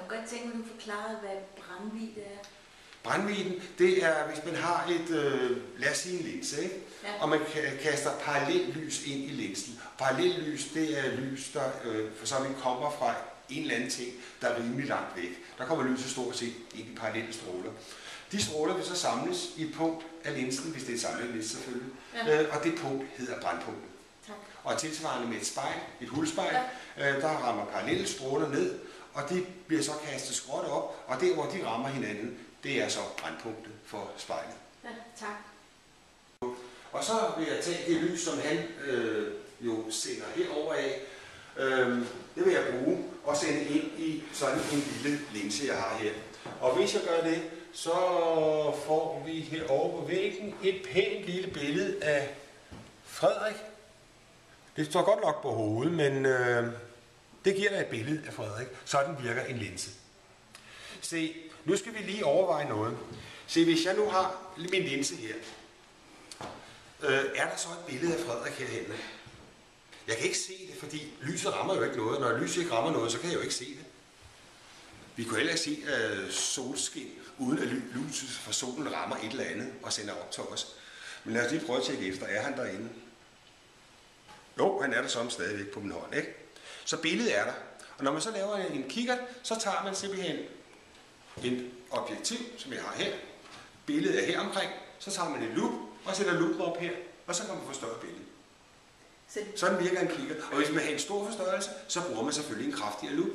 kunne godt tænke mig, at du forklarede, hvad brændvid er. Brændvidden, det er, hvis man har et, lad os sige en linse, ikke? Ja. Og man kaster parallellys ind i linsen. Parallellys, det er lys, der for så vidt kommer fra en eller anden ting, der er rimelig langt væk. Der kommer lyset stort set ind i parallelle stråler. De stråler vil så samles i et punkt af linsen, hvis det er et samlet linse selvfølgelig. Ja. Og det punkt hedder brændpunktet. Tak. Og tilsvarende med et spejl, et hulspejl, der rammer parallelle stråler ned, og de bliver så kastet skråt op, og der hvor de rammer hinanden, det er så brændpunktet for spejlet. Ja, tak. Og så vil jeg tage det lys, som han jo sender herover af. Det vil jeg bruge og sende ind i sådan en lille linse, jeg har her. Og hvis jeg gør det, så får vi herovre på væggen et pænt lille billede af Frederik. Det står godt nok på hovedet, men det giver dig et billede af Frederik. Sådan virker en linse. Se, nu skal vi lige overveje noget. Se, hvis jeg nu har min linse her, er der så et billede af Frederik herhenne? Jeg kan ikke se det, fordi lyset rammer jo ikke noget. Når lyset ikke rammer noget, så kan jeg jo ikke se det. Vi kunne heller ikke se solskin, uden at lyset fra solen rammer et eller andet og sender op til os. Men lad os lige prøve at tjekke efter. Er han derinde? Jo, han er der som stadigvæk på min hånd, ikke? Så billedet er der. Og når man så laver en kikkert, så tager man simpelthen et objektiv, som jeg har her. Billedet er her omkring. Så tager man en lup og sætter lupen op her, og så kan man få større billede. Sådan virker en kikkert. Og hvis man har en stor forstørrelse, så bruger man selvfølgelig en kraftigere lup.